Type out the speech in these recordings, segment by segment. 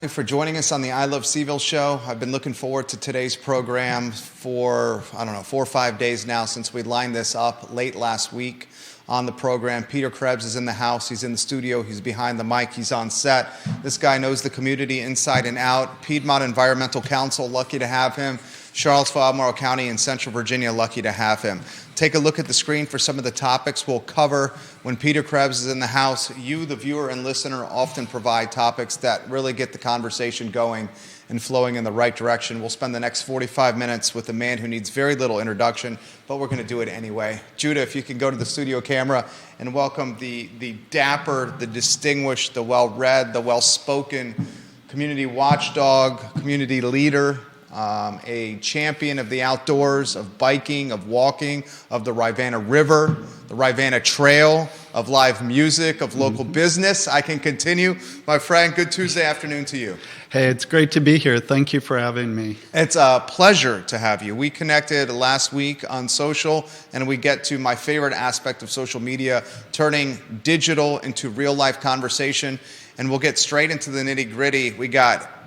Thank you for joining us on the I Love CVille Show. I've been looking forward to today's program for, 4 or 5 days now since we lined this up late last week on the program. Peter Krebs is in the house. He's in the studio. He's behind the mic. He's on set. This guy knows the community inside and out. Piedmont Environmental Council, lucky to have him. Charlottesville, Albemarle County, and Central Virginia, lucky to have him. Take a look at the screen for some of the topics we'll cover when Peter Krebs is in the house. You, the viewer and listener, often provide topics that really get the conversation going and flowing in the right direction. We'll spend the next 45 minutes with a man who needs very little introduction, but we're going to do it anyway. Judah, if you can go to the studio camera and welcome the dapper, the distinguished, the well-read, the well-spoken community watchdog, community leader, a champion of the outdoors, of biking, of walking, of the Rivanna River, the Rivanna Trail, of live music, of local business. I can continue. My friend, good Tuesday afternoon to you. Hey, it's great to be here. Thank you for having me. It's a pleasure to have you. We connected last week on social, and we get to my favorite aspect of social media, turning digital into real-life conversation, and we'll get straight into the nitty-gritty. We got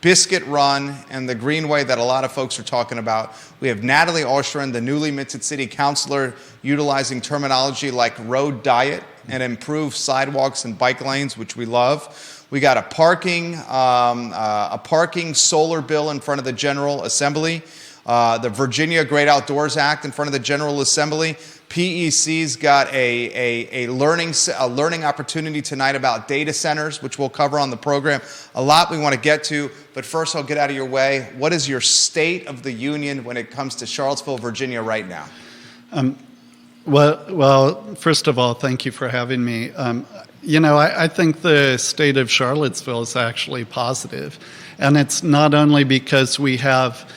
Biscuit Run and the Greenway that a lot of folks are talking about. We have Natalie Oschrin, the newly minted city councilor, utilizing terminology like road diet and improved sidewalks and bike lanes, which we love. We got a parking solar bill in front of the General Assembly. The Virginia Great Outdoors Act in front of the General Assembly. PEC's got a learning opportunity tonight about data centers, which we'll cover on the program. A lot we want to get to, but first I'll get out of your way. What is your state of the union when it comes to Charlottesville, Virginia right now? Well, first of all, thank you for having me. I think the state of Charlottesville is actually positive, and it's not only because we have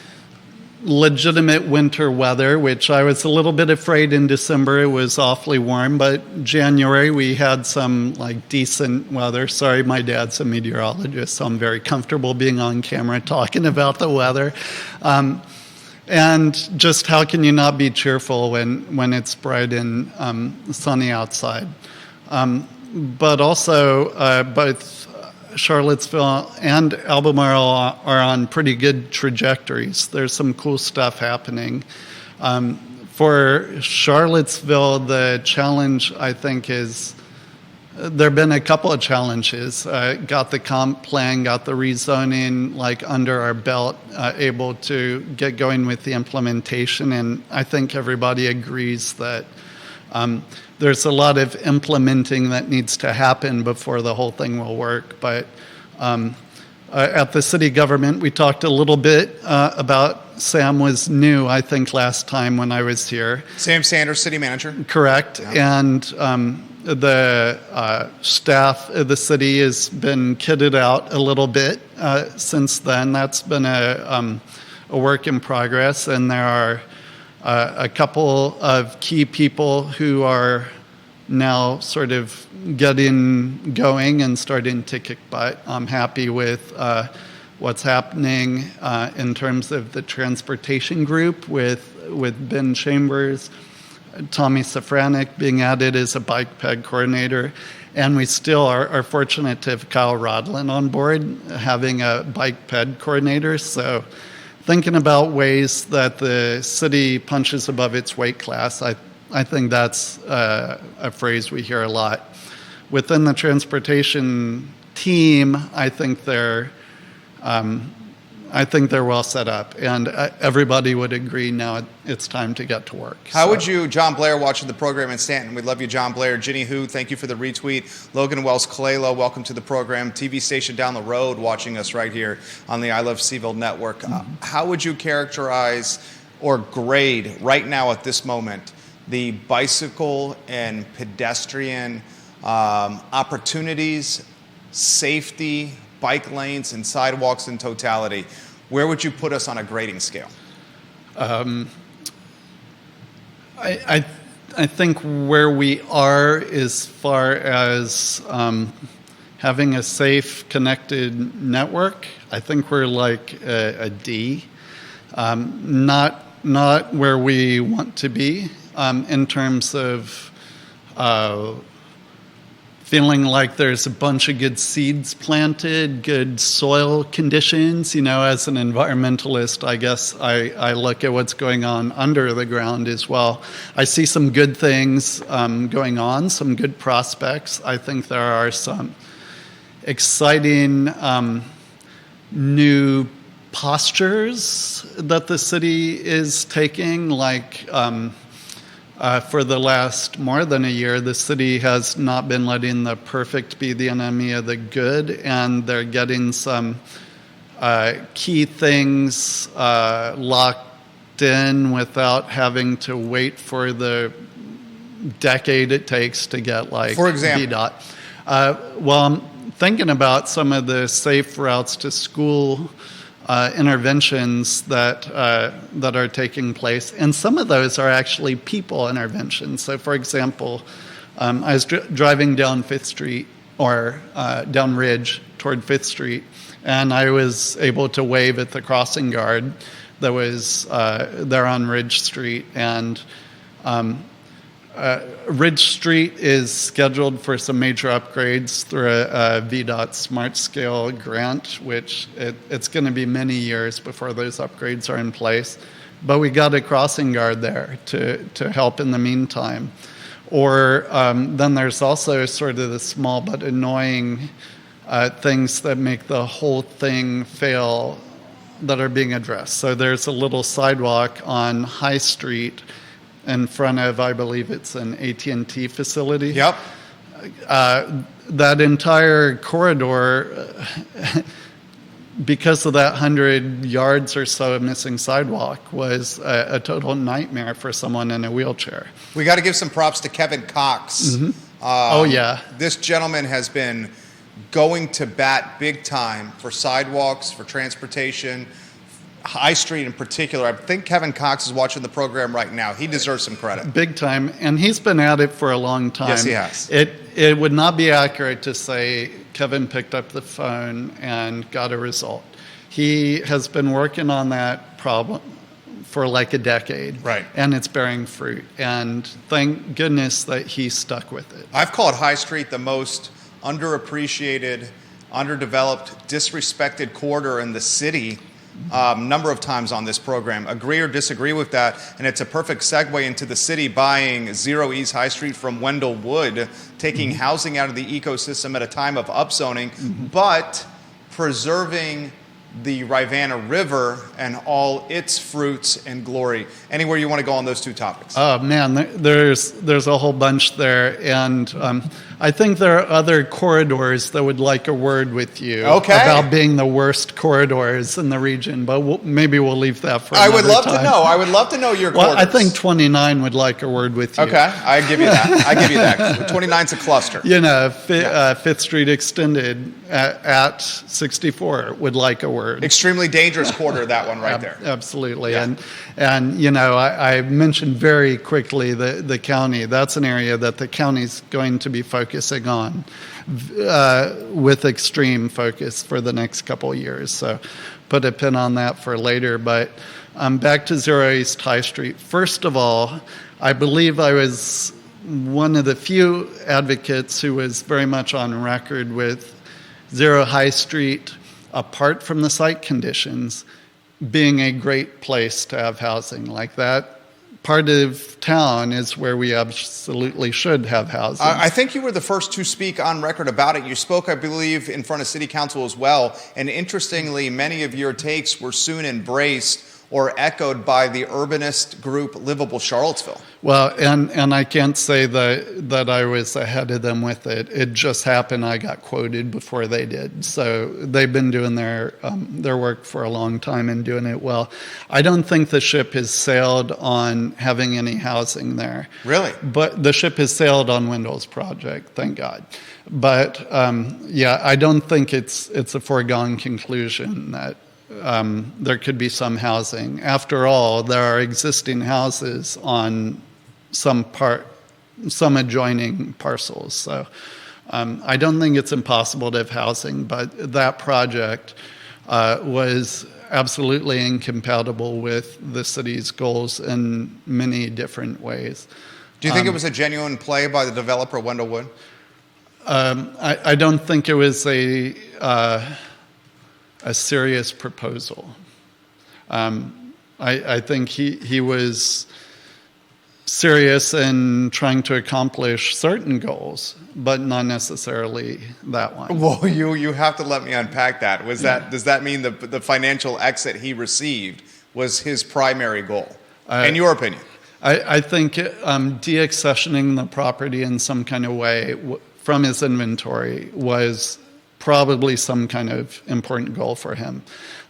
legitimate winter weather, which I was a little bit afraid in December. It was awfully warm, but January we had some decent weather. Sorry, my dad's a meteorologist, so I'm very comfortable being on camera talking about the weather. And just how can you not be cheerful when it's bright and sunny outside? But also both Charlottesville and Albemarle are on pretty good trajectories. There's some cool stuff happening. For Charlottesville, the challenge, I think, is there have been a couple of challenges. Got the comp plan, got the rezoning under our belt, able to get going with the implementation, and I think everybody agrees that there's a lot of implementing that needs to happen before the whole thing will work. But at the city government, we talked a little bit about Sam was new, I think, last time when I was here. Sam Sanders, city manager. Correct. Yeah. And the staff of the city has been kitted out a little bit since then. That's been a work in progress, and there are a couple of key people who are now sort of getting going and starting to kick butt. I'm happy with what's happening in terms of the transportation group with Ben Chambers, Tommy Safranek being added as a bike ped coordinator, and we still are fortunate to have Kyle Rodlin on board having a bike ped coordinator. So thinking about ways that the city punches above its weight class, I think that's a phrase we hear a lot. Within the transportation team, I think they're well set up, and everybody would agree now it's time to get to work. How would you, John Blair, watching the program in Stanton? We love you, John Blair. Ginny Hu, thank you for the retweet. Logan Wells Kalelo, welcome to the program. TV station down the road watching us right here on the I Love CVille Network. How would you characterize or grade right now at this moment the bicycle and pedestrian opportunities, safety, bike lanes, and sidewalks in totality? Where would you put us on a grading scale? I think where we are as far as having a safe, connected network, I think we're like a D. Not where we want to be in terms of feeling like there's a bunch of good seeds planted, good soil conditions. As an environmentalist, I guess I look at what's going on under the ground as well. I see some good things going on, some good prospects. I think there are some exciting new postures that the city is taking, like for the last more than a year, the city has not been letting the perfect be the enemy of the good, and they're getting some key things locked in without having to wait for the decade it takes to get, like, for example, VDOT. Well, I'm thinking about some of the safe routes to school interventions that are taking place, and some of those are actually people interventions. So, for example, I was driving down Fifth Street, or down Ridge toward Fifth Street, and I was able to wave at the crossing guard that was there on Ridge Street, and Ridge Street is scheduled for some major upgrades through a VDOT Smart Scale grant, which it's going to be many years before those upgrades are in place. But we got a crossing guard there to help in the meantime. Or then there's also sort of the small but annoying things that make the whole thing fail that are being addressed. So there's a little sidewalk on High Street in front of, I believe it's an AT&T facility. Yep. That entire corridor, because of that 100 yards or so of missing sidewalk, was a total nightmare for someone in a wheelchair. We got to give some props to Kevin Cox. Mm-hmm. Oh, yeah. This gentleman has been going to bat big time for sidewalks, for transportation, High Street in particular. I think Kevin Cox is watching the program right now. He deserves some credit. Big time. And he's been at it for a long time. Yes, he has. It would not be accurate to say Kevin picked up the phone and got a result. He has been working on that problem for like a decade. Right. And it's bearing fruit. And thank goodness that he stuck with it. I've called High Street the most underappreciated, underdeveloped, disrespected corridor in the city number of times on this program. Agree or disagree with that? And it's a perfect segue into the city buying Zero East High Street from Wendell Wood, taking housing out of the ecosystem at a time of upzoning, but preserving the Rivanna River and all its fruits and glory. Anywhere you want to go on those two topics? Oh man, there's a whole bunch there, and I think there are other corridors that would like a word with you about being the worst corridors in the region, but maybe we'll leave that for another time. I would love to know your corridors. I think 29 would like a word with you. Okay, I give you that. 29's a cluster. Fifth Street Extended at 64 would like a word. Extremely dangerous corridor, that one right there. Absolutely. Yeah. And I mentioned very quickly the county. That's an area that the county's going to be focusing on with extreme focus for the next couple of years. So put a pin on that for later. But back to Zero East High Street. First of all, I believe I was one of the few advocates who was very much on record with Zero High Street, apart from the site conditions, being a great place to have housing. Like, that part of town is where we absolutely should have housing. I think you were the first to speak on record about it. You spoke, I believe, in front of City Council as well. And interestingly, many of your takes were soon embraced or echoed by the urbanist group Livable Charlottesville. Well, and I can't say that I was ahead of them with it. It just happened I got quoted before they did. So they've been doing their work for a long time and doing it well. I don't think the ship has sailed on having any housing there. Really? But the ship has sailed on Wendell's project, thank God. But I don't think it's a foregone conclusion that there could be some housing. After all, there are existing houses on some adjoining parcels. So I don't think it's impossible to have housing, but that project was absolutely incompatible with the city's goals in many different ways. Do you think it was a genuine play by the developer, Wendell Wood? I don't think it was a serious proposal. I think he was serious in trying to accomplish certain goals, but not necessarily that one. Well, you have to let me unpack that. Does that mean the financial exit he received was his primary goal, in your opinion? I think deaccessioning the property in some kind of way from his inventory was probably some kind of important goal for him.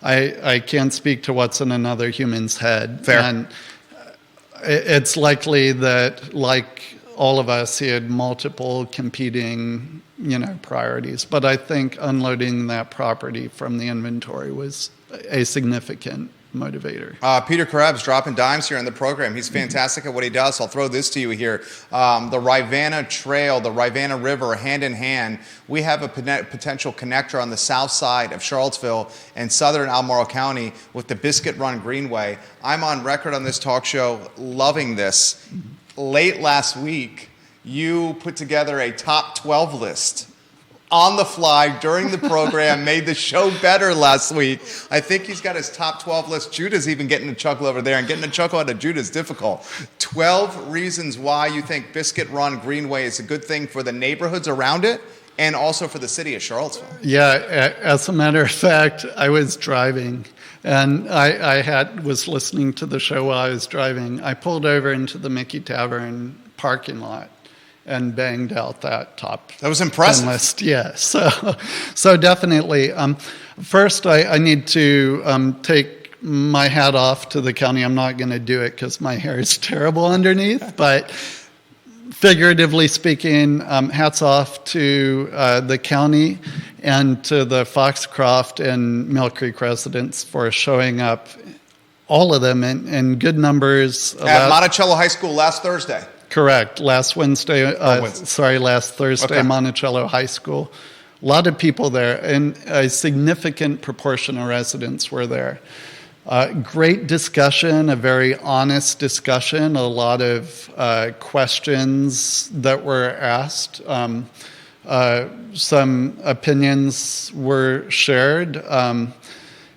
I can't speak to what's in another human's head. Fair. And it's likely that, like all of us, he had multiple competing, priorities. But I think unloading that property from the inventory was a significant motivator. Peter Krebs dropping dimes here on the program. He's fantastic at what he does. I'll throw this to you here. The Rivanna Trail, the Rivanna River, hand in hand. We have a potential connector on the south side of Charlottesville and southern Albemarle County with the Biscuit Run Greenway. I'm on record on this talk show loving this. Late last week, you put together a top 12 list on the fly during the program, made the show better last week. I think he's got his top 12 list. Judah's even getting a chuckle over there, and getting a chuckle out of Judah is difficult. 12 reasons why you think Biscuit Run Greenway is a good thing for the neighborhoods around it and also for the city of Charlottesville. Yeah, as a matter of fact, I was driving, and I was listening to the show while I was driving. I pulled over into the Mickey Tavern parking lot and banged out that top. That was impressive. List. Yeah, so definitely. First, I need to take my hat off to the county. I'm not going to do it because my hair is terrible underneath, but figuratively speaking, hats off to the county and to the Foxcroft and Mill Creek residents for showing up, all of them in good numbers. At Monticello High School last Thursday. Correct. Last Thursday, Okay. Monticello High School. A lot of people there, and a significant proportion of residents were there. Great discussion, a very honest discussion, a lot of questions that were asked. Some opinions were shared, and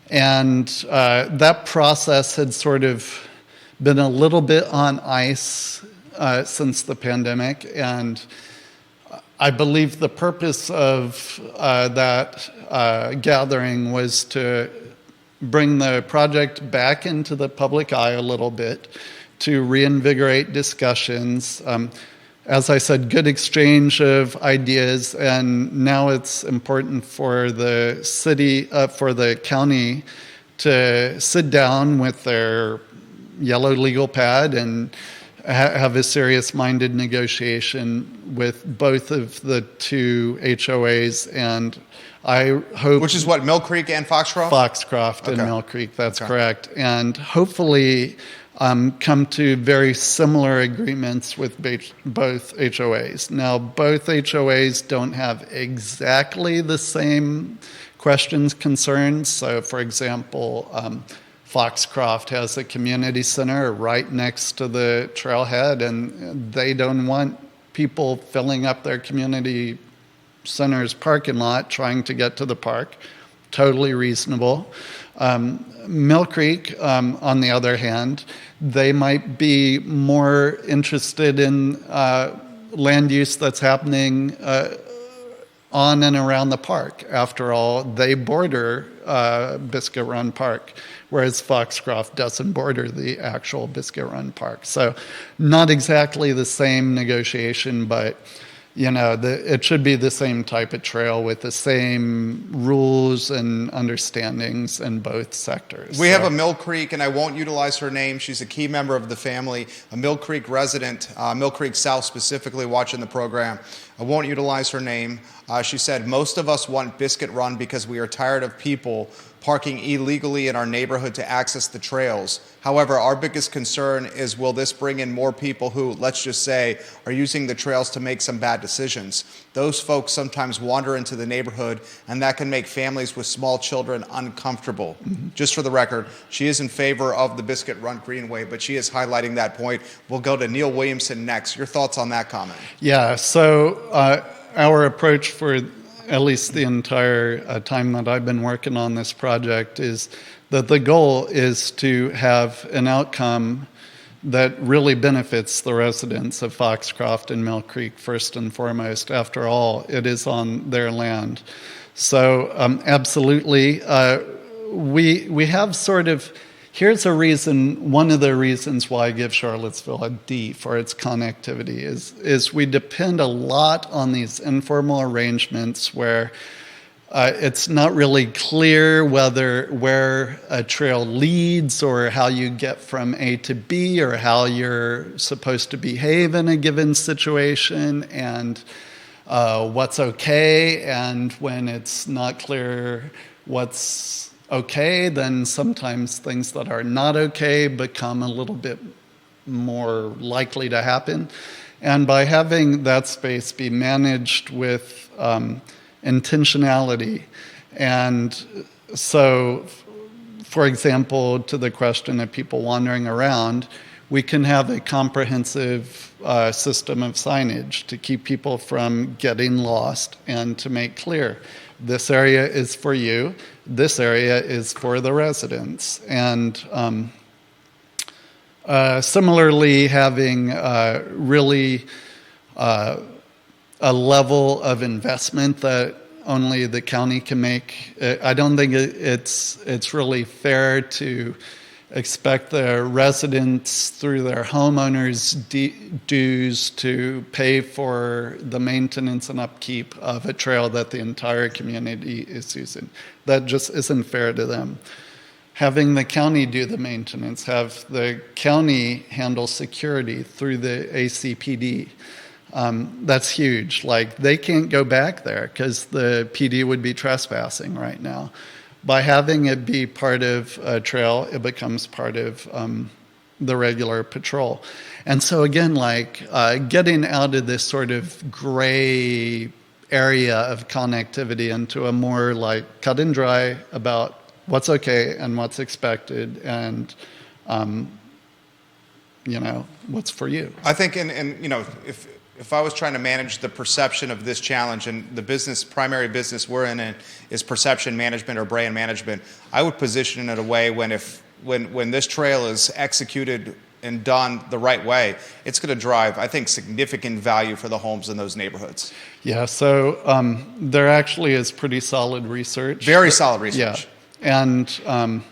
that process had sort of been a little bit on ice since the pandemic, and I believe the purpose of that gathering was to bring the project back into the public eye a little bit, to reinvigorate discussions. As I said, good exchange of ideas, and now it's important for the city, for the county, to sit down with their yellow legal pad and have a serious-minded negotiation with both of the two HOAs, and I hope... Which is what, Mill Creek and Foxcroft? Foxcroft and Mill Creek, that's correct. And hopefully come to very similar agreements with both HOAs. Now, both HOAs don't have exactly the same questions, concerns. So, for example, Foxcroft has a community center right next to the trailhead, and they don't want people filling up their community center's parking lot trying to get to the park. Totally reasonable. Mill Creek, on the other hand, they might be more interested in land use that's happening on and around the park. After all, they border Biscuit Run Park, whereas Foxcroft doesn't border the actual Biscuit Run Park. So not exactly the same negotiation, but it should be the same type of trail with the same rules and understandings in both sectors. We have a Mill Creek, and I won't utilize her name. She's a key member of the family, a Mill Creek resident, Mill Creek South specifically, watching the program. I won't utilize her name. She said, most of us want Biscuit Run because we are tired of people parking illegally in our neighborhood to access the trails. However, our biggest concern is, will this bring in more people who, let's just say, are using the trails to make some bad decisions? Those folks sometimes wander into the neighborhood, and that can make families with small children uncomfortable. Mm-hmm. Just for the record, she is in favor of the Biscuit Run Greenway, but she is highlighting that point. We'll go to Neil Williamson next. Your thoughts on that comment? Yeah, so our approach for at least the entire time that I've been working on this project is that the goal is to have an outcome that really benefits the residents of Foxcroft and Mill Creek first and foremost. After all, it is on their land. So absolutely, we have sort of, here's a reason, one of the reasons why I give Charlottesville a D for its connectivity is we depend a lot on these informal arrangements where it's not really clear where a trail leads or how you get from A to B or how you're supposed to behave in a given situation and what's okay. And when it's not clear what's okay, then sometimes things that are not okay become a little bit more likely to happen. And by having that space be managed with intentionality. And so, for example, to the question of people wandering around, we can have a comprehensive system of signage to keep people from getting lost and to make clear this area is for you, this area is for the residents. And similarly, having really a level of investment that only the county can make. I don't think it's really fair to expect the residents through their homeowners' dues to pay for the maintenance and upkeep of a trail that the entire community is using. That just isn't fair to them. Having the county do the maintenance, have the county handle security through the ACPD, that's huge. Like, they can't go back there because the PD would be trespassing right now. By having it be part of a trail, it becomes part of the regular patrol. And so again, like getting out of this sort of gray area of connectivity into a more like cut and dry about what's okay and what's expected and what's for you. I think, if I was trying to manage the perception of this challenge, and the primary business we're in is perception management or brand management, I would position it in a way when this trail is executed and done the right way, it's going to drive, I think, significant value for the homes in those neighborhoods. Yeah, so there actually is pretty solid research. Very solid research. Yeah, and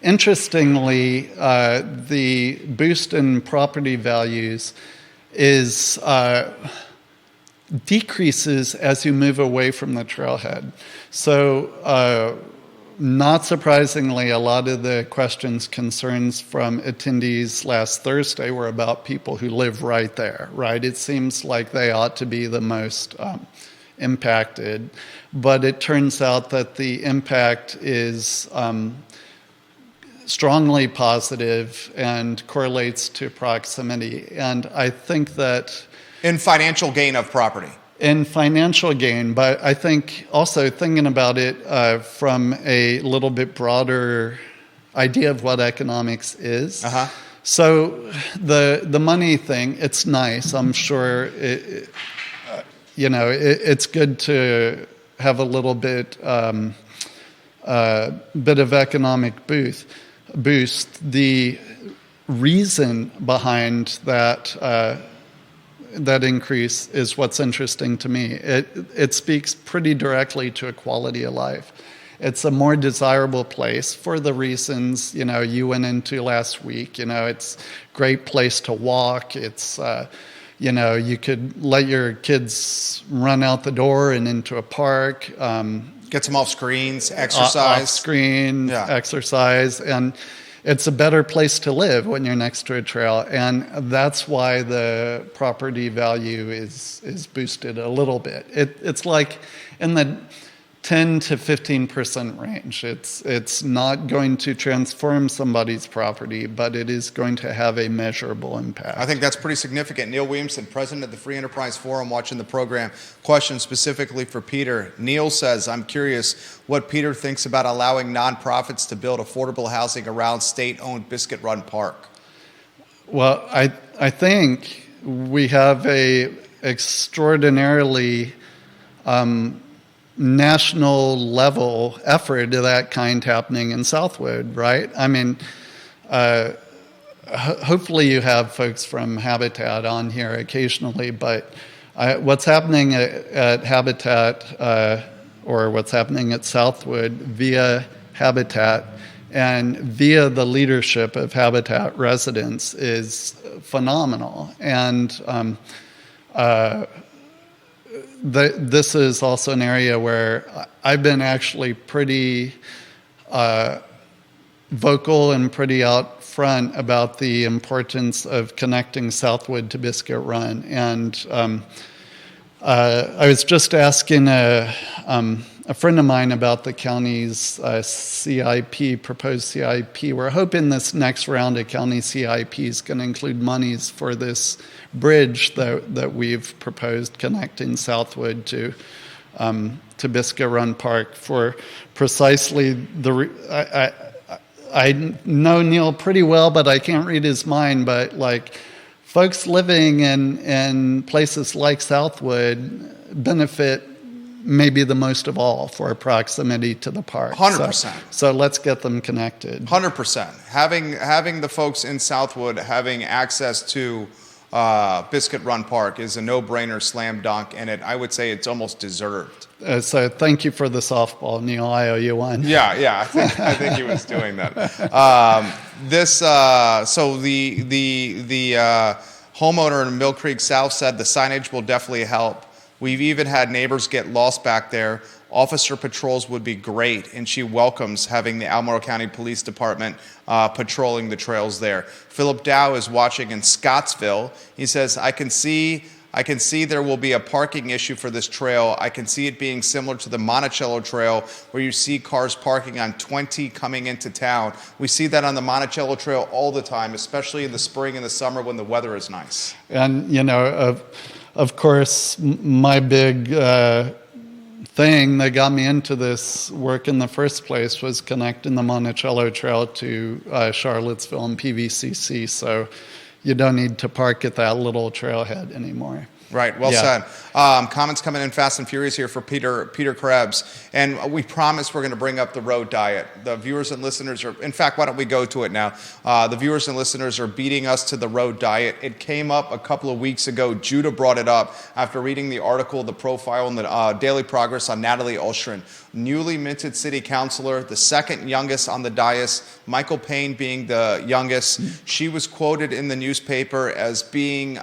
interestingly, the boost in property values is decreases as you move away from the trailhead. So not surprisingly, a lot of the concerns from attendees last Thursday were about people who live right there, right? It seems like they ought to be the most impacted, but it turns out that the impact is strongly positive and correlates to proximity. And I think that in financial gain of property. In financial gain, but I think also thinking about it from a little bit broader idea of what economics is. Uh-huh. So the money thing, it's nice. I'm sure it's good to have a little bit of economic boost. The reason behind that increase is what's interesting to me. It speaks pretty directly to a quality of life. It's a more desirable place for the reasons you went into last week. It's a great place to walk. It's you could let your kids run out the door and into a park. Get some off screens, exercise. Off screen, yeah. Exercise, and it's a better place to live when you're next to a trail, and that's why the property value is boosted a little bit. It's like in the 10 to 15% range. It's not going to transform somebody's property, but it is going to have a measurable impact. I think that's pretty significant. Neil Williamson, president of the Free Enterprise Forum, watching the program. Question specifically for Peter. Neil says, I'm curious what Peter thinks about allowing nonprofits to build affordable housing around state-owned Biscuit Run Park. Well, I think we have a extraordinarily national level effort of that kind happening in Southwood, right? I mean, hopefully you have folks from Habitat on here occasionally, but what's happening at Habitat or what's happening at Southwood via Habitat and via the leadership of Habitat residents is phenomenal. And this is also an area where I've been actually pretty vocal and pretty out front about the importance of connecting Southwood to Biscuit Run. And I was just asking a friend of mine about the county's CIP, proposed CIP. We're hoping this next round of county CIP is going to include monies for this bridge that we've proposed connecting Southwood to Biscuit Run Park for precisely the. I know Neil pretty well, but I can't read his mind. But like, folks living in places like Southwood benefit maybe the most of all for proximity to the park. 100%. So let's get them connected. 100%. Having the folks in Southwood having access to Biscuit Run Park is a no-brainer, slam dunk, and I would say it's almost deserved. So thank you for the softball, Neil. I owe you one. Yeah. I think he was doing that. So the homeowner in Mill Creek South said the signage will definitely help. We've even had neighbors get lost back there. Officer patrols would be great, and she welcomes having the Albemarle County Police Department patrolling the trails there. Philip Dow is watching in Scottsville. He says, I can see there will be a parking issue for this trail. I can see it being similar to the Monticello Trail, where you see cars parking on 20 coming into town. We see that on the Monticello Trail all the time, especially in the spring and the summer when the weather is nice. And, of course, my big thing that got me into this work in the first place was connecting the Monticello Trail to Charlottesville and PVCC. So you don't need to park at that little trailhead anymore. Right, well said. Comments coming in fast and furious here for Peter Krebs. And we promise we're going to bring up the road diet. The viewers and listeners are, in fact, why don't we go to it now? The viewers and listeners are beating us to the road diet. It came up a couple of weeks ago. Judah brought it up after reading the article, the profile in the Daily Progress on Natalie Oschrin, newly minted city councilor, the second youngest on the dais, Michael Payne being the youngest. She was quoted in the newspaper as being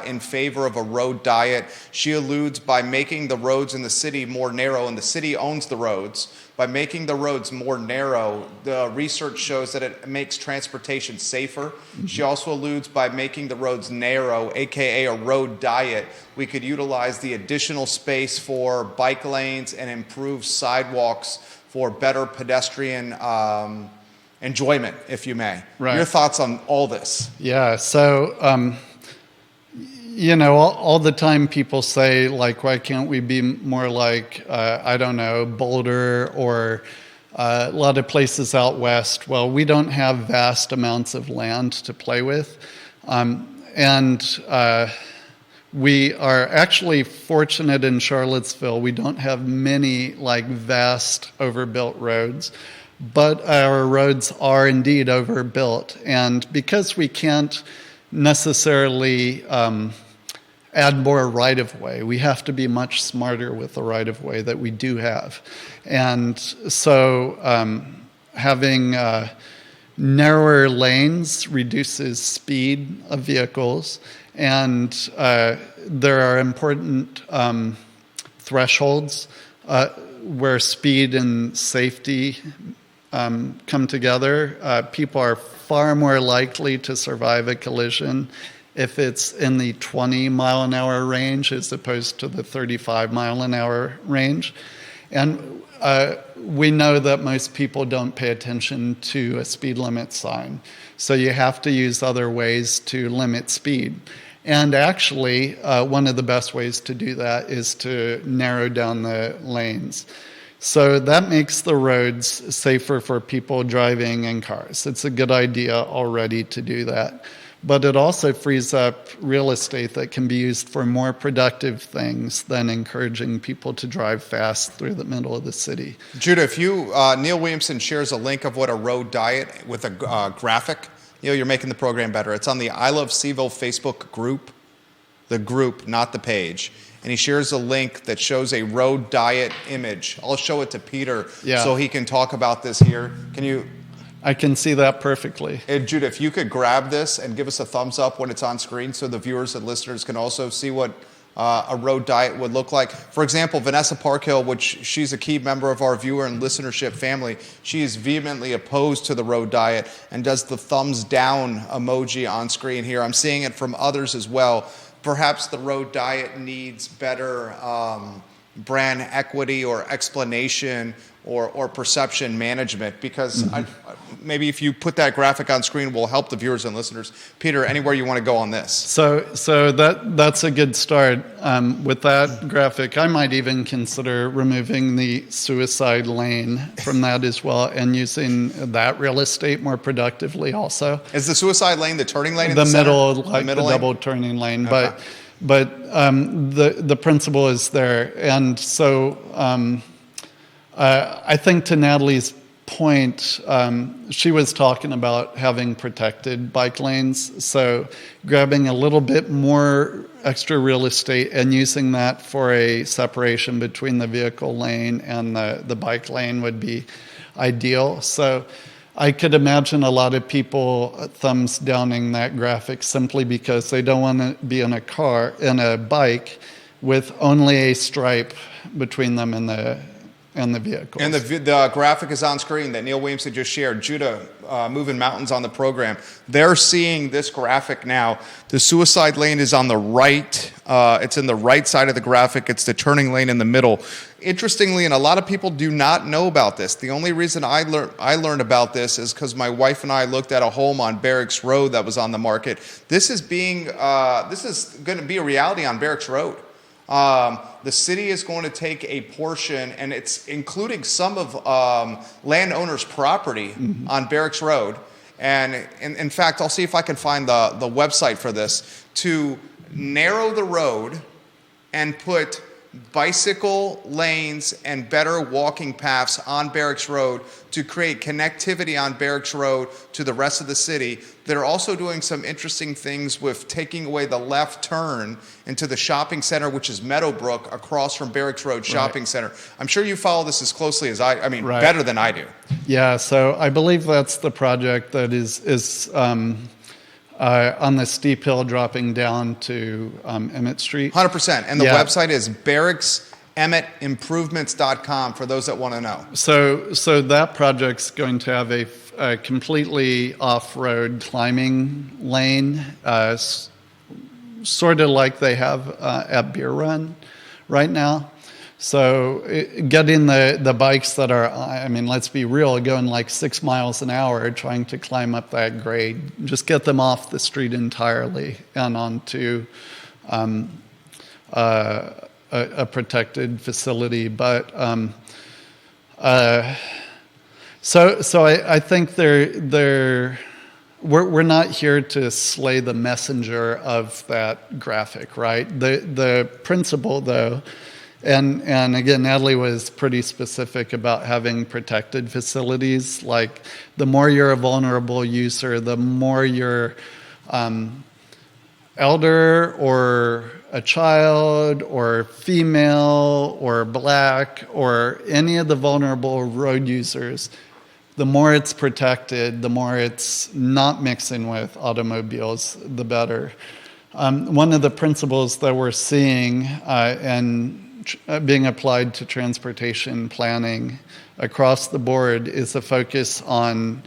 in favor of a road diet. She alludes by making the roads in the city more narrow, and the city owns the roads. By making the roads more narrow, the research shows that it makes transportation safer. Mm-hmm. She also alludes by making the roads narrow, aka a road diet, we could utilize the additional space for bike lanes and improve sidewalks for better pedestrian enjoyment, if you may. Right. Your thoughts on all this? Yeah, so all the time people say, like, why can't we be more like, Boulder or a lot of places out west? Well, we don't have vast amounts of land to play with. We are actually fortunate in Charlottesville. We don't have many, vast overbuilt roads, but our roads are indeed overbuilt. And because we can't necessarily add more right-of-way. We have to be much smarter with the right-of-way that we do have. And so having narrower lanes reduces speed of vehicles, and there are important thresholds where speed and safety come together. People are far more likely to survive a collision if it's in the 20-mile-an-hour range as opposed to the 35-mile-an-hour range. And we know that most people don't pay attention to a speed limit sign. So you have to use other ways to limit speed. And actually, one of the best ways to do that is to narrow down the lanes. So that makes the roads safer for people driving in cars. It's a good idea already to do that. but it also frees up real estate that can be used for more productive things than encouraging people to drive fast through the middle of the city. Judah, if you, Neil Williamson shares a link of what a road diet with a graphic, you're making the program better. It's on the I Love CVille Facebook group, the group, not the page. And he shares a link that shows a road diet image. I'll show it to Peter so he can talk about this here. Can you? I can see that perfectly. Judah, if you could grab this and give us a thumbs up when it's on screen so the viewers and listeners can also see what a road diet would look like. For example, Vanessa Parkhill, which she's a key member of our viewer and listenership family, she is vehemently opposed to the road diet and does the thumbs down emoji on screen here. I'm seeing it from others as well. Perhaps the road diet needs better brand equity or explanation or perception management, because maybe if you put that graphic on screen will help the viewers and listeners. Peter, anywhere you want to go on this? So that's a good start. With that graphic, I might even consider removing the suicide lane from that as well and using that real estate more productively also. Is the suicide lane the turning lane in the the center? middle, like the lane? double turning lane, Okay. but the principle is there, and so I think to Natalie's point, she was talking about having protected bike lanes, so grabbing a little bit more extra real estate and using that for a separation between the vehicle lane and the bike lane would be ideal. So I could imagine a lot of people thumbs downing that graphic simply because they don't want to be in a bike with only a stripe between them and the vehicles. And the graphic is on screen that Neil Williamson just shared. Judah, Moving Mountains on the program. They're seeing this graphic now. The suicide lane is on the right. It's in the right side of the graphic. It's the turning lane in the middle. Interestingly, and a lot of people do not know about this, the only reason I learned about this is because my wife and I looked at a home on Barracks Road that was on the market. This is going to be a reality on Barracks Road. The city is going to take a portion, and it's including some of landowners' property on Barracks Road. And in fact, I'll see if I can find the website for this, to narrow the road and put bicycle lanes and better walking paths on Barracks Road to create connectivity on Barracks Road to the rest of the city. They're also doing some interesting things with taking away the left turn into the shopping center, which is Meadowbrook, across from Barracks Road Shopping Center. I'm sure you follow this as closely as I mean, better than I do. Yeah, so I believe that's the project that is on the steep hill dropping down to Emmett Street. 100%. And the website is barracksemmettimprovements.com for those that want to know. So that project's going to have a completely off-road climbing lane, sort of like they have at Beer Run right now. So getting the bikes that are, I mean, let's be real, going like 6 miles an hour trying to climb up that grade, just get them off the street entirely and onto a protected facility. But so I think we're not here to slay the messenger of that graphic, right? The principle, though. And again, Natalie was pretty specific about having protected facilities. Like, the more you're a vulnerable user, the more you're elder or a child or female or black or any of the vulnerable road users, the more it's protected, the more it's not mixing with automobiles, the better. One of the principles that we're seeing and being applied to transportation planning across the board is a focus on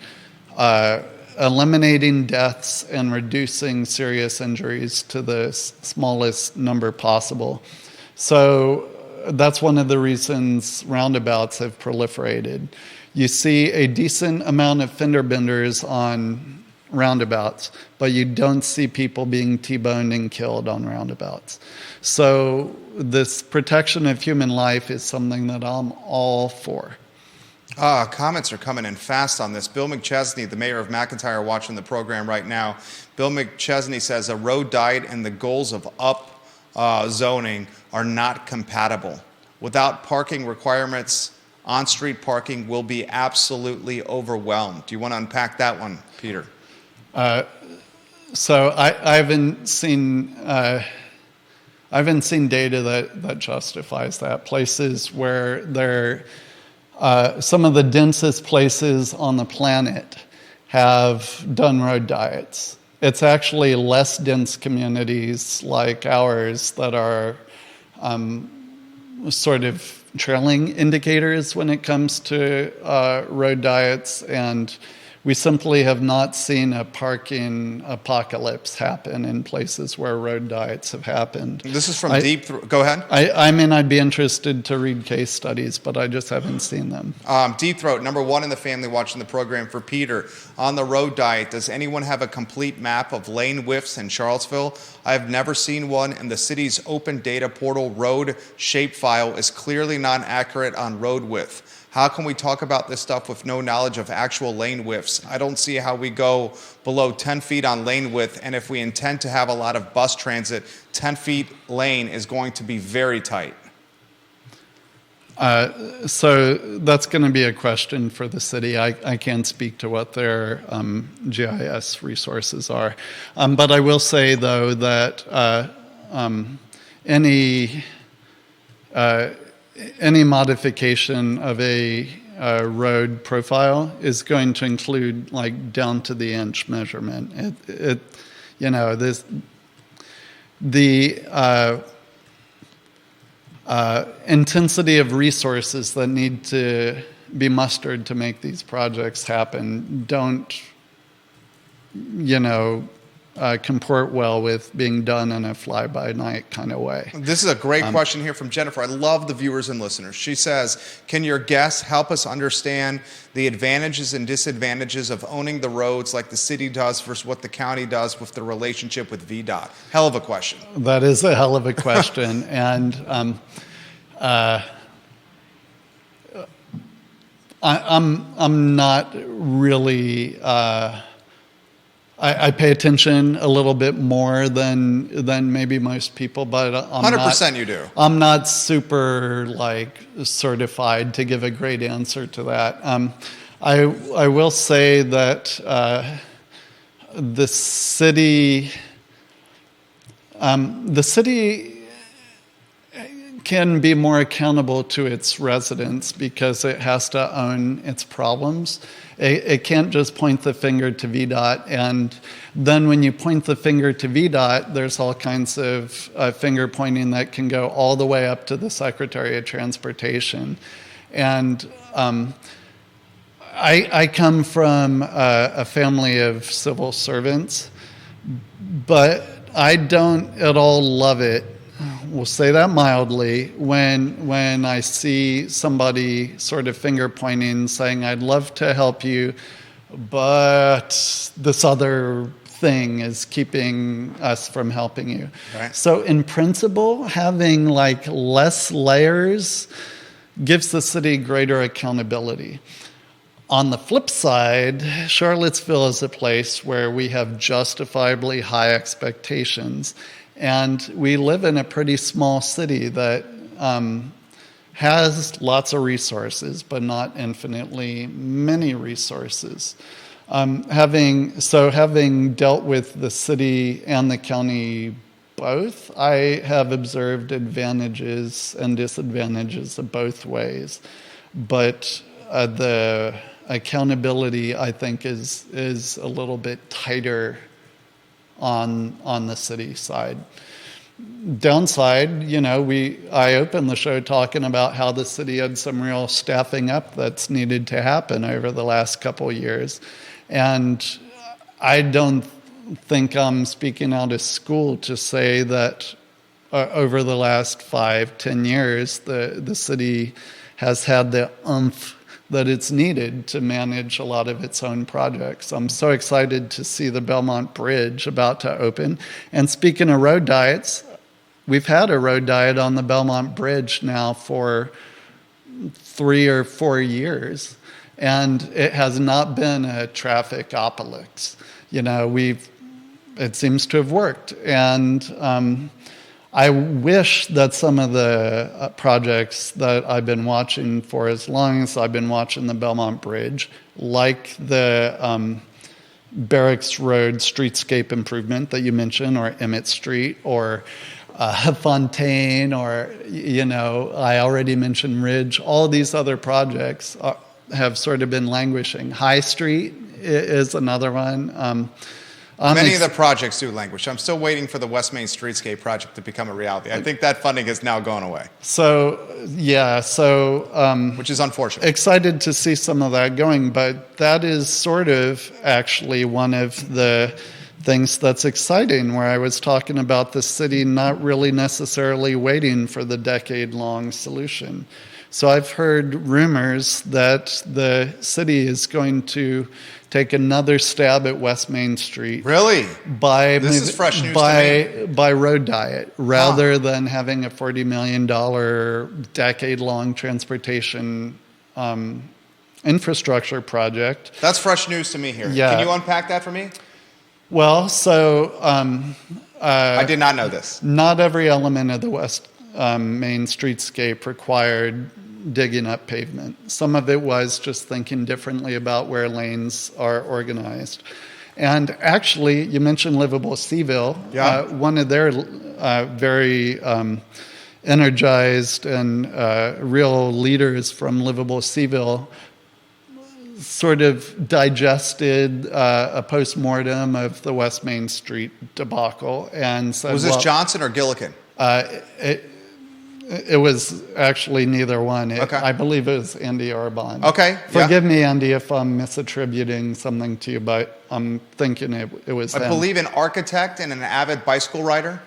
eliminating deaths and reducing serious injuries to the smallest number possible. So that's one of the reasons roundabouts have proliferated. You see a decent amount of fender benders on roundabouts, but you don't see people being T-boned and killed on roundabouts. So this protection of human life is something that I'm all for. Comments are coming in fast on this. Bill McChesney, the mayor of McIntyre, watching the program right now. Bill McChesney says a road diet and the goals of zoning are not compatible. Without parking requirements, on-street parking will be absolutely overwhelmed. Do you want to unpack that one, Peter? So I haven't seen data that justifies that. Places where they're some of the densest places on the planet have done road diets. It's actually less dense communities like ours that are sort of trailing indicators when it comes to road diets, and we simply have not seen a parking apocalypse happen in places where road diets have happened. This is from Go ahead. I mean, I'd be interested to read case studies, but I just haven't seen them. Deep Throat, number one in the family watching the program for Peter. On the road diet, does anyone have a complete map of lane widths in Charlottesville? I have never seen one, and the city's open data portal road shapefile is clearly not accurate on road width. How can we talk about this stuff with no knowledge of actual lane widths? I don't see how we go below 10 feet on lane width, and if we intend to have a lot of bus transit, 10 feet lane is going to be very tight. So that's going to be a question for the city. I can't speak to what their GIS resources are. But I will say, though, that any modification of a road profile is going to include like down to the inch measurement. The intensity of resources that need to be mustered to make these projects happen don't, comport well with being done in a fly-by-night kind of way. This is a great question here from Jennifer. I love the viewers and listeners. She says, can your guests help us understand the advantages and disadvantages of owning the roads like the city does versus what the county does with the relationship with VDOT? Hell of a question. That is a hell of a question. And I'm not really... I pay attention a little bit more than maybe most people, but I'm 100% you do. I'm not super certified to give a great answer to that. I will say that the city can be more accountable to its residents because it has to own its problems. It can't just point the finger to VDOT, and then when you point the finger to VDOT, there's all kinds of finger pointing that can go all the way up to the Secretary of Transportation. And I come from a family of civil servants, but I don't at all love it, we'll say that mildly, when I see somebody sort of finger pointing, saying, I'd love to help you, but this other thing is keeping us from helping you. Right. So in principle, having less layers gives the city greater accountability. On the flip side, Charlottesville is a place where we have justifiably high expectations. And we live in a pretty small city that has lots of resources, but not infinitely many resources. Having dealt with the city and the county both, I have observed advantages and disadvantages of both ways. But the accountability, I think, is a little bit tighter on the city side. Downside, I opened the show talking about how the city had some real staffing up that's needed to happen over the last couple of years. And I don't think I'm speaking out of school to say that over the last 5-10 years, the city has had the oomph that it's needed to manage a lot of its own projects. I'm so excited to see the Belmont Bridge about to open. And speaking of road diets, we've had a road diet on the Belmont Bridge now for 3 or 4 years. and it has not been a traffic-opolix. It seems to have worked, and I wish that some of the projects that I've been watching for as long as I've been watching the Belmont Bridge, like the Barracks Road streetscape improvement that you mentioned, or Emmett Street, or Fontaine, or, I already mentioned Ridge. All these other projects have sort of been languishing. High Street is another one. Many of the projects do languish. I'm still waiting for the West Main Streetscape project to become a reality. I think that funding has now gone away. Which is unfortunate. Excited to see some of that going, but that is sort of actually one of the things that's exciting, where I was talking about the city not really necessarily waiting for the decade-long solution. So I've heard rumors that the city is going to take another stab at West Main Street. Really? This is fresh news to me. By road diet, rather than having a $40 million decade-long transportation infrastructure project. That's fresh news to me here. Yeah. Can you unpack that for me? Well, so I did not know this. Not every element of the West Main Streetscape required digging up pavement. Some of it was just thinking differently about where lanes are organized. And actually, you mentioned Livable CVille. Yeah. One of their very energized and real leaders from Livable CVille sort of digested a postmortem of the West Main Street debacle and said, was this Johnson or Gillikin? It was actually neither one. Okay. I believe it was Andy Arbon. Okay. Forgive me, Andy, if I'm misattributing something to you, but I'm thinking it was I believe an architect and an avid bicycle rider.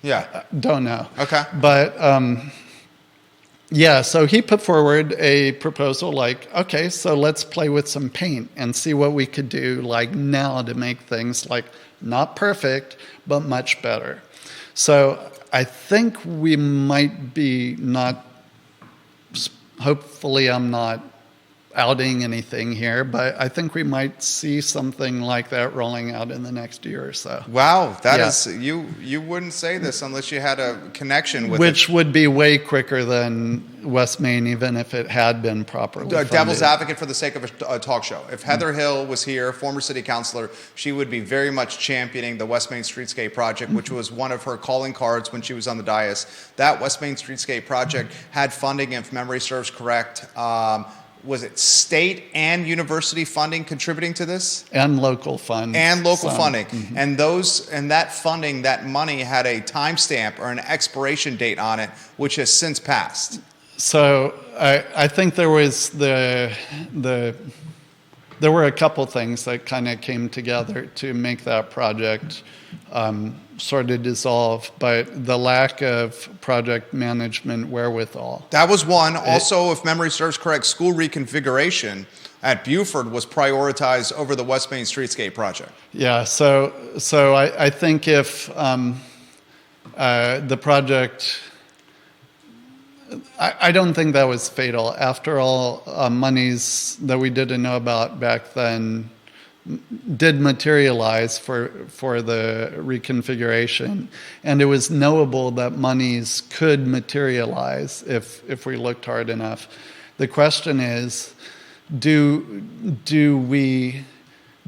Yeah. Don't know. Okay. But so he put forward a proposal like, okay, so let's play with some paint and see what we could do like now to make things like not perfect, but much better. So I think we might be hopefully I'm not outing anything here, but I think we might see something like that rolling out in the next year or so. Wow, that is, you wouldn't say this unless you had a connection with Which would be way quicker than West Main, even if it had been properly funded. Devil's advocate for the sake of a talk show. If Heather Hill was here, former city councilor, she would be very much championing the West Main Streetscape project, which was one of her calling cards when she was on the dais. That West Main Streetscape project had funding, if memory serves correct, was it state and university funding contributing to this? And local funds. And local funding. Mm-hmm. And that funding, that money had a timestamp or an expiration date on it, which has since passed. So I think there was there were a couple things that kind of came together to make that project sort of dissolve, but the lack of project management wherewithal. That was one. Also, if memory serves correct, school reconfiguration at Buford was prioritized over the West Main Streetscape project. Yeah, so I think if the project, I don't think that was fatal. After all, monies that we didn't know about back then did materialize for the reconfiguration, and it was knowable that monies could materialize if we looked hard enough. The question is, do we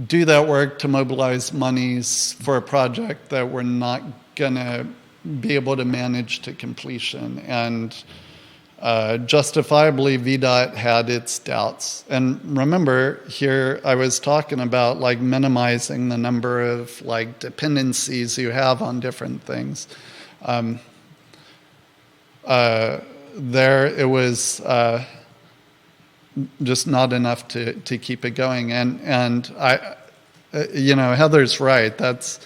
do that work to mobilize monies for a project that we're not gonna be able to manage to completion? And justifiably, VDOT had its doubts. And remember, here I was talking about like minimizing the number of like dependencies you have on different things. There it was just not enough to keep it going. And I, Heather's right. That's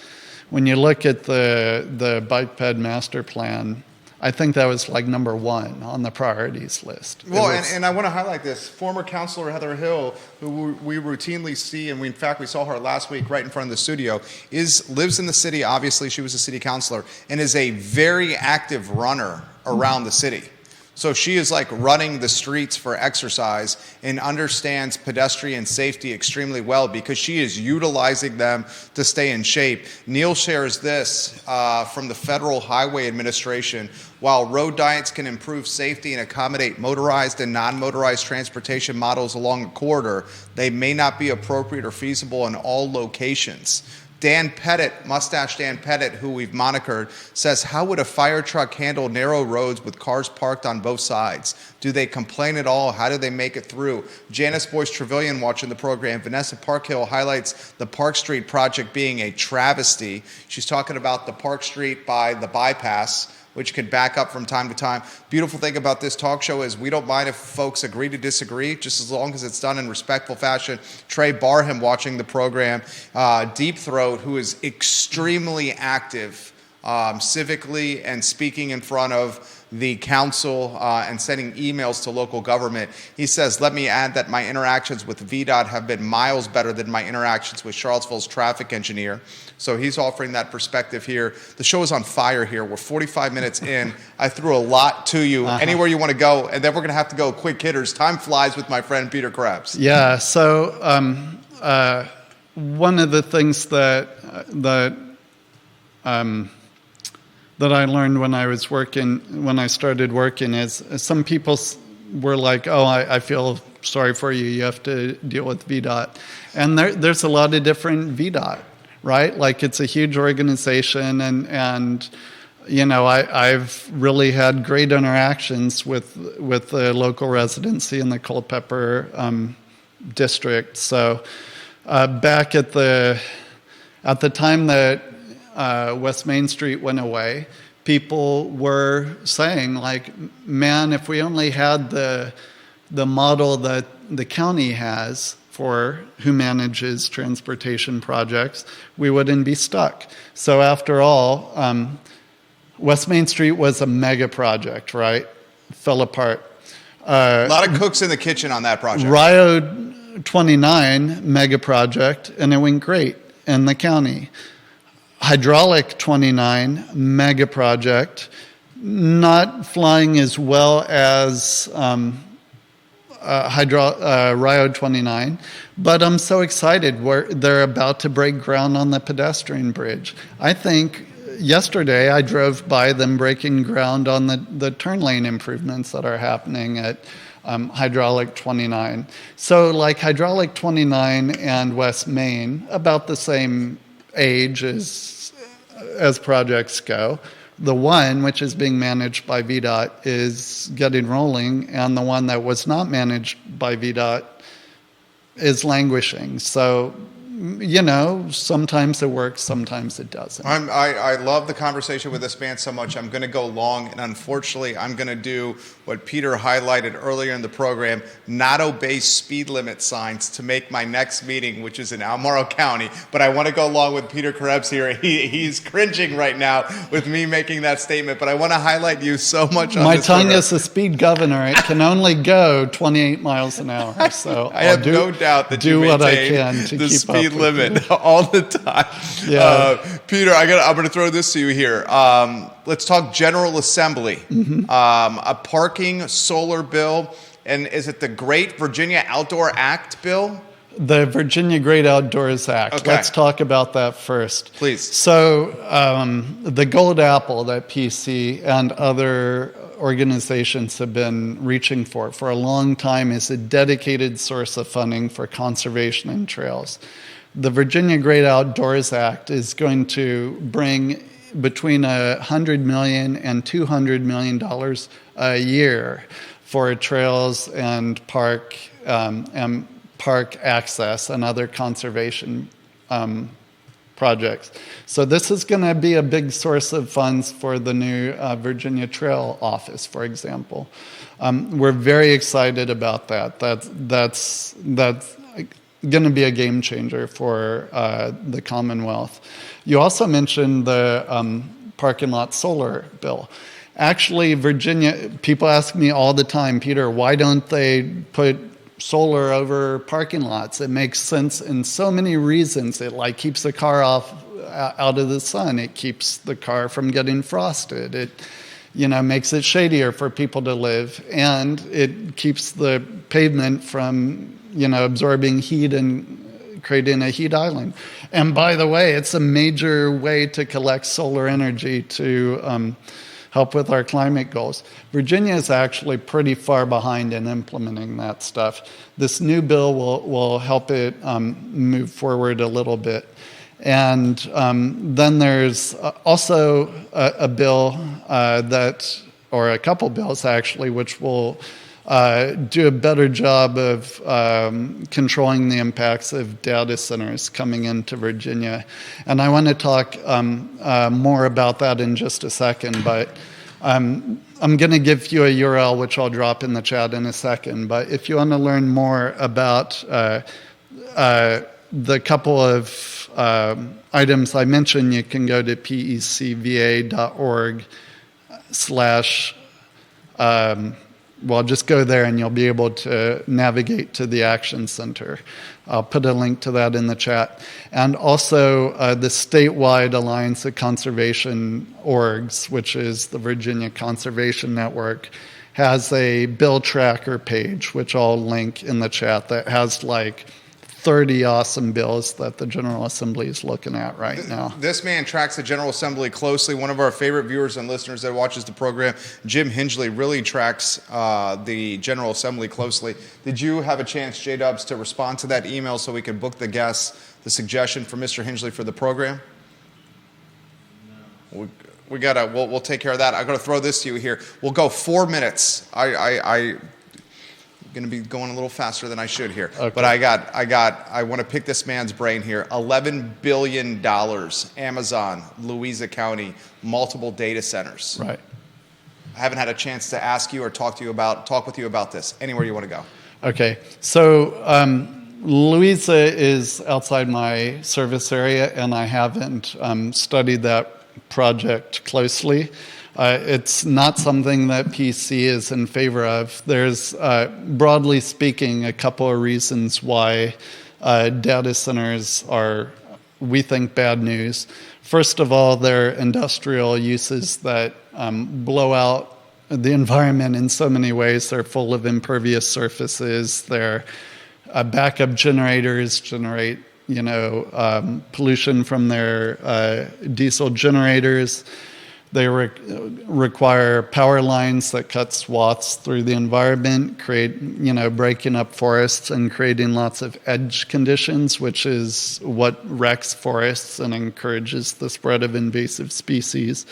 when you look at the bike ped master plan. I think that was like number one on the priorities list. Well, and I want to highlight this. Former Councilor Heather Hill, who we routinely see, and in fact we saw her last week right in front of the studio, lives in the city. Obviously, she was a city councilor, and is a very active runner around the city. So she is like running the streets for exercise and understands pedestrian safety extremely well because she is utilizing them to stay in shape. Neil shares this from the Federal Highway Administration. While road diets can improve safety and accommodate motorized and non-motorized transportation models along a corridor, they may not be appropriate or feasible in all locations. Dan Pettit, Mustache Dan Pettit, who we've monikered, says, how would a fire truck handle narrow roads with cars parked on both sides? Do they complain at all? How do they make it through? Janice Boyce Trevelyan watching the program. Vanessa Parkhill highlights the Park Street project being a travesty. She's talking about the Park Street by the bypass, which could back up from time to time. Beautiful thing about this talk show is we don't mind if folks agree to disagree, just as long as it's done in respectful fashion. Trey Barham watching the program. Deep Throat, who is extremely active civically and speaking in front of the council and sending emails to local government. He says, let me add that my interactions with VDOT have been miles better than my interactions with Charlottesville's traffic engineer. So he's offering that perspective here. The show is on fire here. We're 45 minutes in. I threw a lot to you. Anywhere you want to go, and then we're going to have to go quick hitters. Time flies with my friend Peter Krebs. Yeah, so one of the things that I learned when I started working is some people were like, oh, I feel sorry for you. You have to deal with VDOT. And there's a lot of different VDOT, right? Like it's a huge organization and you know, I've really had great interactions with the local residency in the Culpeper district. So back at the time that West Main Street went away, people were saying, like, man, if we only had the model that the county has for who manages transportation projects, we wouldn't be stuck. So after all, West Main Street was a mega project, right? Fell apart. A lot of cooks in the kitchen on that project. Rio 29 mega project, and it went great in the county. Hydraulic 29 mega project, not flying as well as Rio 29, but I'm so excited. They're about to break ground on the pedestrian bridge. I think yesterday I drove by them breaking ground on the turn lane improvements that are happening at Hydraulic 29. So like Hydraulic 29 and West Main, about the same age as projects go. The one, which is being managed by VDOT, is getting rolling, and the one that was not managed by VDOT is languishing. So, you know, sometimes it works, sometimes it doesn't. I love the conversation with this man so much. I'm going to go long, and unfortunately, I'm going to do what Peter highlighted earlier in the program, not obey speed limit signs to make my next meeting, which is in Albemarle County. But I want to go along with Peter Krebs here. He's cringing right now with me making that statement, but I want to highlight you so much on my this tongue program. is a speed governor. It can only go 28 miles an hour. So I have no doubt that you what I maintain can to the keep speed up limit all the time. Yeah. Peter, I'm going to throw this to you here. Let's talk General Assembly. Mm-hmm. A parking solar bill, and is it the Great Virginia Outdoor Act bill? The Virginia Great Outdoors Act. Okay. Let's talk about that first. Please. So the gold apple that PC and other organizations have been reaching for a long time is a dedicated source of funding for conservation and trails. The Virginia Great Outdoors Act is going to bring between $100 million and $200 million a year for trails and park access and other conservation projects. So this is going to be a big source of funds for the new Virginia Trail Office, for example. We're very excited about that. That's going to be a game changer for the Commonwealth. You also mentioned the parking lot solar bill. Actually, Virginia, people ask me all the time, Peter, why don't they put solar over parking lots? It makes sense in so many reasons. It like keeps the car out of the sun. It keeps the car from getting frosted. makes it shadier for people to live, and it keeps the pavement from, absorbing heat and creating a heat island. And by the way, it's a major way to collect solar energy to help with our climate goals. Virginia is actually pretty far behind in implementing that stuff. This new bill will help it move forward a little bit. And then there's also a bill or a couple bills actually, which will do a better job of controlling the impacts of data centers coming into Virginia. And I want to talk more about that in just a second, but I'm going to give you a URL, which I'll drop in the chat in a second. But if you want to learn more about the couple of items I mentioned, you can go to pecva.org/ just go there and you'll be able to navigate to the Action Center. I'll put a link to that in the chat. And also the statewide Alliance of Conservation Orgs, which is the Virginia Conservation Network, has a bill tracker page, which I'll link in the chat, that has like 30 awesome bills that the General Assembly is looking at right now. This man tracks the General Assembly closely. One of our favorite viewers and listeners that watches the program, Jim Hingley, really tracks the General Assembly closely. Did you have a chance, J-Dubs, to respond to that email so we could book the guests, the suggestion for Mr. Hingley for the program? No. We'll take care of that. I'm going to throw this to you here. We'll go 4 minutes. I'm going to be going a little faster than I should here. Okay. But I want to pick this man's brain here. $11 billion, Amazon, Louisa County, multiple data centers. Right. I haven't had a chance to ask you or talk with you about this. Anywhere you want to go. Okay. So Louisa is outside my service area, and I haven't studied that project closely. It's not something that PC is in favor of. There's, broadly speaking, a couple of reasons why data centers are, we think, bad news. First of all, they're industrial uses that blow out the environment in so many ways. They're full of impervious surfaces. Their backup generators generate, pollution from their diesel generators. They require power lines that cut swaths through the environment, breaking up forests and creating lots of edge conditions, which is what wrecks forests and encourages the spread of invasive species.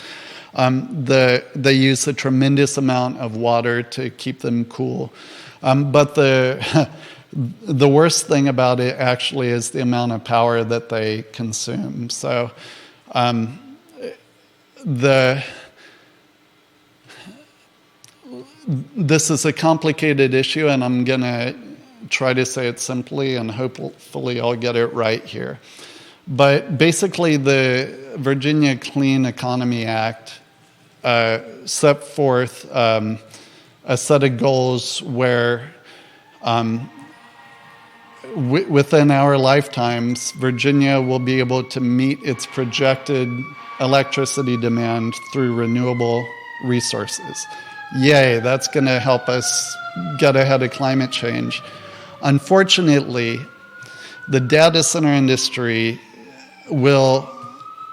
They use a tremendous amount of water to keep them cool. But the worst thing about it actually is the amount of power that they consume. So this is a complicated issue, and I'm going to try to say it simply, and hopefully I'll get it right here. But basically, the Virginia Clean Economy Act set forth a set of goals where within our lifetimes, Virginia will be able to meet its projected electricity demand through renewable resources. Yay, that's going to help us get ahead of climate change. Unfortunately, the data center industry will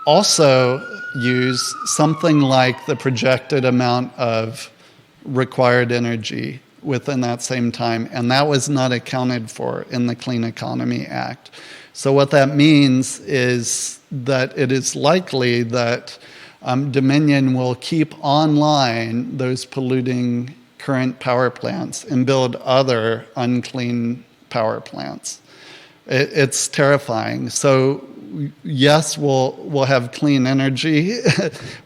also use something like the projected amount of required energy within that same time, and that was not accounted for in the Clean Economy Act. So what that means is that it is likely that Dominion will keep online those polluting current power plants and build other unclean power plants. It's terrifying. So yes, we'll have clean energy,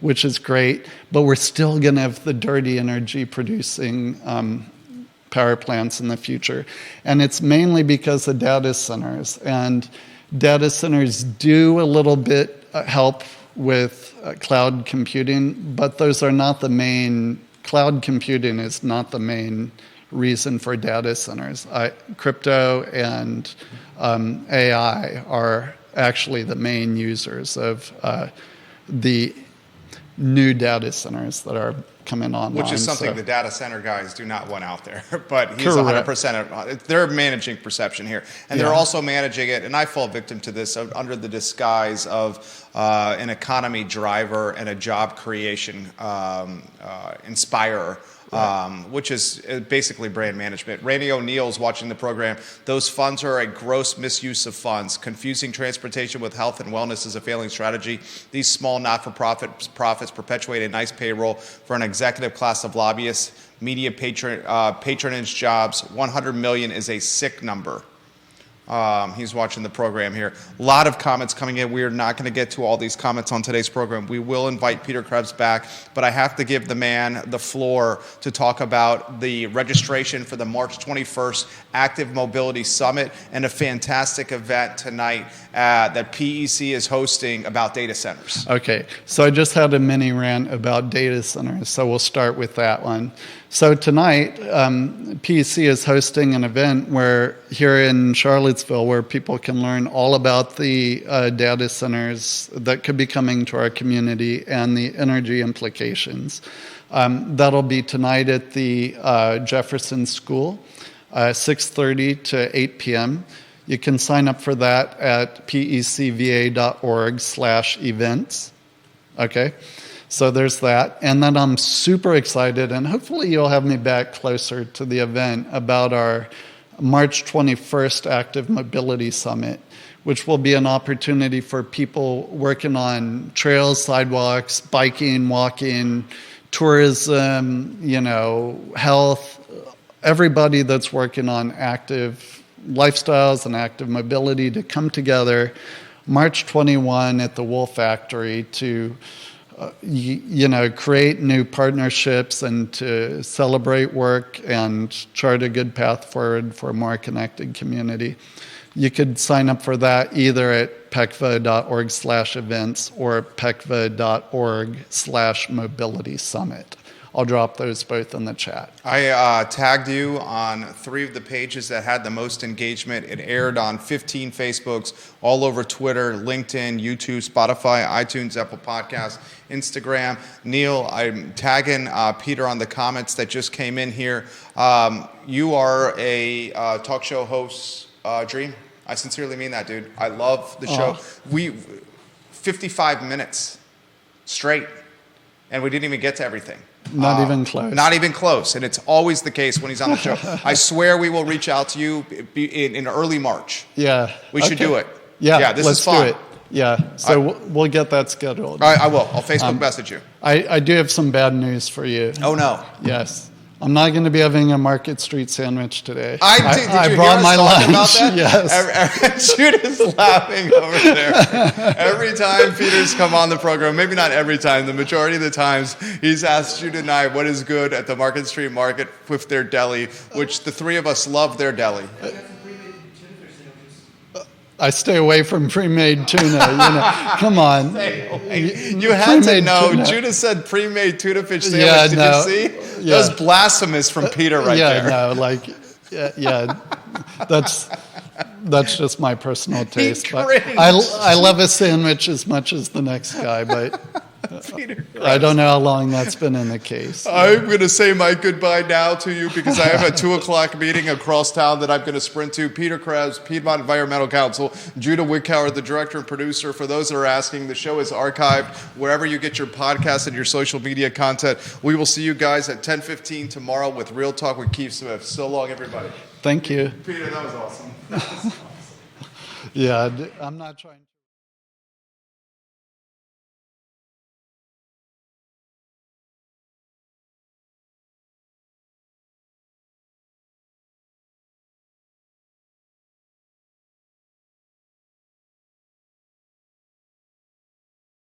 which is great, but we're still going to have the dirty energy producing power plants in the future. And it's mainly because of data centers. And data centers do a little bit help with cloud computing, but those are not the main. Cloud computing is not the main reason for data centers. Crypto and AI are actually the main users of the new data centers that are coming online. Which is something the data center guys do not want out there. But he's 100%. They're managing perception here. And they're also managing it, and I fall victim to this, under the disguise of an economy driver and a job creation inspirer. Which is basically brand management. Randy O'Neill's watching the program. Those funds are a gross misuse of funds. Confusing transportation with health and wellness is a failing strategy. These small not-for-profits perpetuate a nice payroll for an executive class of lobbyists. Media patronage jobs. 100 million is a sick number. He's watching the program here. A lot of comments coming in. We are not going to get to all these comments on today's program. We will invite Peter Krebs back, but I have to give the man the floor to talk about the registration for the March 21st Active Mobility Summit and a fantastic event tonight that PEC is hosting about data centers. Okay, so I just had a mini rant about data centers, so we'll start with that one. So tonight, PEC is hosting an event here in Charlottesville where people can learn all about the data centers that could be coming to our community and the energy implications. That'll be tonight at the Jefferson School, 6:30 to 8 p.m. You can sign up for that at pecva.org/events. Okay. So there's that. And then I'm super excited, and hopefully you'll have me back closer to the event, about our March 21st Active Mobility Summit, which will be an opportunity for people working on trails, sidewalks, biking, walking, tourism, health, everybody that's working on active lifestyles and active mobility to come together March 21 at the Wool Factory to create new partnerships and to celebrate work and chart a good path forward for a more connected community. You could sign up for that either at pecva.org/events or pecva.org/mobility summit. I'll drop those both in the chat. I tagged you on 3 of the pages that had the most engagement. It aired on 15 Facebooks, all over Twitter, LinkedIn, YouTube, Spotify, iTunes, Apple Podcasts, Instagram. Neil, I'm tagging Peter on the comments that just came in here. You are a talk show host dream. I sincerely mean that, dude. I love the show. 55 minutes straight, and we didn't even get to everything. Not even close. Not even close. And it's always the case when he's on the show. I swear we will reach out to you in early March. Yeah. We should do it. Yeah, this let's is fun. do it. Yeah, so we'll get that scheduled. I will. I'll Facebook message you. I do have some bad news for you. Oh, no. Yes. I'm not going to be having a Market Street sandwich today. I brought my lunch. About that? Yes. Judah's laughing over there. Every time Peter's come on the program, maybe not every time, the majority of the times, he's asked Judah and I what is good at the Market Street Market with their deli, which the 3 of us love their deli. I stay away from pre-made tuna. Come on. You had to know. Tuna. Judah said pre-made tuna fish sandwich. Yeah, Did no. you see? That was blasphemous from Peter right there. That's just my personal taste. But I love a sandwich as much as the next guy, but I don't know how long that's been in the case. I'm going to say my goodbye now to you because I have a 2 o'clock meeting across town that I'm going to sprint to. Peter Krebs, Piedmont Environmental Council, Judah Wickhauer, the director and producer. For those that are asking, the show is archived wherever you get your podcasts and your social media content. We will see you guys at 10:15 tomorrow with Real Talk with Keith Smith. So long, everybody. Thank you. Peter, that was awesome. Yeah, I'm not trying to...